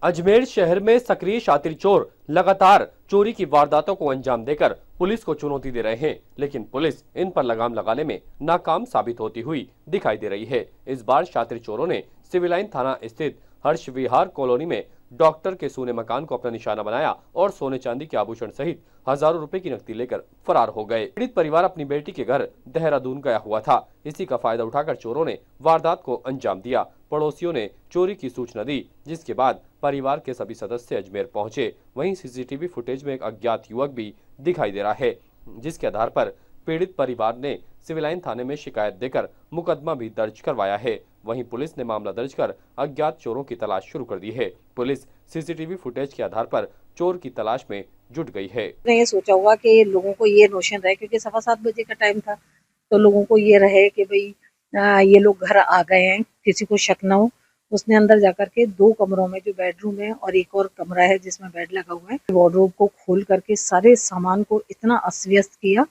अजमेर शहर में सक्रिय शातिर चोर लगातार चोरी की वारदातों को अंजाम देकर पुलिस को चुनौती दे रहे हैं, लेकिन पुलिस इन पर लगाम लगाने में नाकाम साबित होती हुई दिखाई दे रही है। इस बार शातिर चोरों ने सिविल लाइन थाना स्थित हर्ष विहार कॉलोनी में डॉक्टर के सूने मकान को अपना निशाना बनाया और सोने चांदी के आभूषण सहित हजारों रुपए की नकदी लेकर फरार हो गए। पीड़ित परिवार अपनी बेटी के घर देहरादून गया हुआ था। इसी का फायदा उठाकर चोरों ने वारदात को अंजाम दिया। पड़ोसियों ने चोरी की सूचना दी, जिसके बाद परिवार के सभी सदस्य अजमेर पहुंचे। वहीं सीसीटीवी फुटेज में एक अज्ञात युवक भी दिखाई दे रहा है, जिसके आधार पर पीड़ित परिवार ने सिविल लाइन थाने में शिकायत देकर मुकदमा भी दर्ज करवाया है। वहीं पुलिस ने मामला दर्ज कर अज्ञात चोरों की तलाश शुरू कर दी है। पुलिस सीसीटीवी फुटेज के आधार पर चोर की तलाश में जुट गई है। ये सोचा होगा कि लोगों को ये नोशन रहे, क्योंकि 7:15 बजे का टाइम था, तो लोगों को ये रहे कि भाई ये लोग घर आ गए हैं, किसी को शक ना हो। उसने अंदर जाकर के 2 कमरों में, जो बेडरूम है और एक और कमरा है जिसमें बेड लगा हुआ है, वार्डरोब को खोल करके सारे सामान को इतना अस्त व्यस्त किया।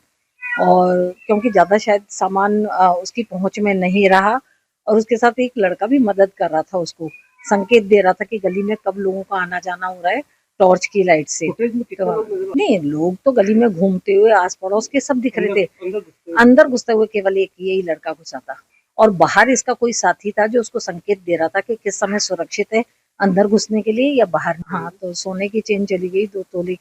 और क्योंकि ज्यादा शायद सामान उसकी पहुंच में नहीं रहा, और उसके साथ एक लड़का भी मदद कर रहा था, उसको संकेत दे रहा था कि गली में कब लोगों का आना जाना हो रहा है टॉर्च की लाइट से। तो नहीं, लोग तो गली में घूमते हुए आस पड़ोस के सब दिख रहे थे। अंदर घुसते हुए केवल एक यही लड़का घुसा था, और बाहर इसका कोई साथी था जो उसको संकेत दे रहा था कि किस समय सुरक्षित है अंदर घुसने के लिए या बाहर। हाँ, तो सोने की चेन चली गई 2 तोले।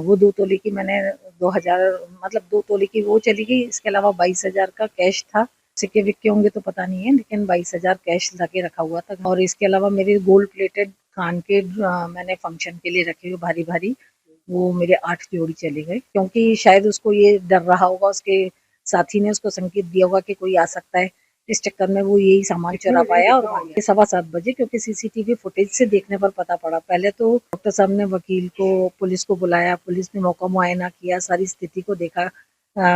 वो 2 तोले की मैंने 2000 मतलब 2 तोले की वो चली गई। इसके अलावा 22,000 का कैश था। सिक्के विक्के होंगे तो पता नहीं है, लेकिन 22,000 कैश लगे रखा हुआ था। और इसके अलावा मेरे गोल्ड प्लेटेड कान के मैंने फंक्शन के लिए रखे हुए भारी भारी, वो मेरे 8 जोड़ी चले गए, क्योंकि शायद उसको ये डर रहा होगा, उसके साथी ने उसको संकेत दिया होगा कि कोई आ सकता है। इस चक्कर में वो यही सामान चुरा पाया और भाग गया। 7:15 बजे, क्योंकि सीसीटीवी फुटेज से देखने पर पता पड़ा। पहले तो डॉक्टर साहब ने वकील को, पुलिस को बुलाया, पुलिस ने मौका मुआयना किया, सारी स्थिति को देखा।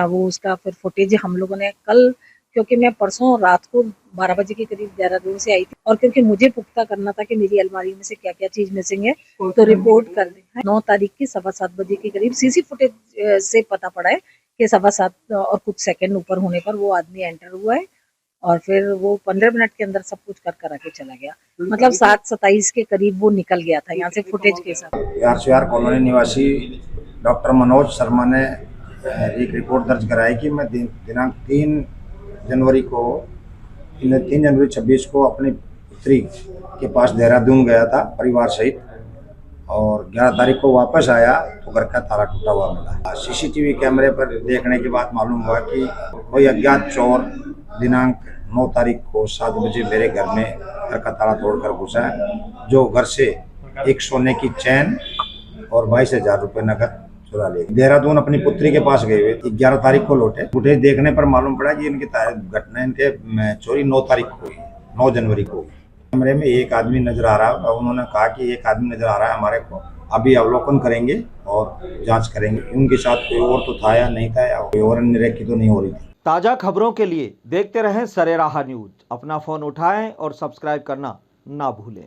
वो उसका फिर फुटेज हम लोगों ने कल, क्योंकि मैं परसों रात को 12 बजे के करीब देहरादून से आई थी, और क्योंकि मुझे पुख्ता करना था कि मेरी अलमारी में से क्या क्या चीज मिसिंग है, तो रिपोर्ट कर दी। 9 तारीख की 7:15 बजे के करीब सीसी फुटेज से पता पड़ा है कि 7:15 और कुछ सेकंड ऊपर होने पर वो आदमी एंटर हुआ है, और फिर वो 15 मिनट के अंदर सब कुछ कर आके चला गया। मतलब 7:27 के करीब वो निकल गया था यहाँ से फुटेज के साथ। हर्षविहार कॉलोनी निवासी डॉक्टर मनोज शर्मा ने एक रिपोर्ट दर्ज कराई कि मैं दिनांक 3 जनवरी 26 को अपनी पुत्री के पास देहरादून गया था परिवार सहित, और 11 तारीख को वापस आया तो घर का ताला टूटा हुआ मिला। सीसीटीवी कैमरे पर देखने के बाद मालूम हुआ कि कोई अज्ञात चोर दिनांक 9 तारीख को 7 बजे मेरे घर में घर का ताला तोड़कर घुसा है, जो घर से एक सोने की चैन और 22,000 रुपये नकद चुरा ले। देहरादून अपनी पुत्री के पास गए हुए 11 तारीख को लौटे। फुटेज देखने पर मालूम पड़ा कि इनकी घटना, इनके चोरी 9 तारीख को हुई, 9 जनवरी को हुई। कैमरे में एक आदमी नजर आ रहा है, उन्होंने कहा कि एक आदमी नजर आ रहा है हमारे को, अभी अवलोकन करेंगे और जांच करेंगे। उनके साथ कोई और तो था या नहीं था, या कोई और अन्य रेखी तो नहीं हो रही थी। ताज़ा खबरों के लिए देखते रहें सरेराह न्यूज। अपना फ़ोन उठाएं और सब्सक्राइब करना ना भूलें।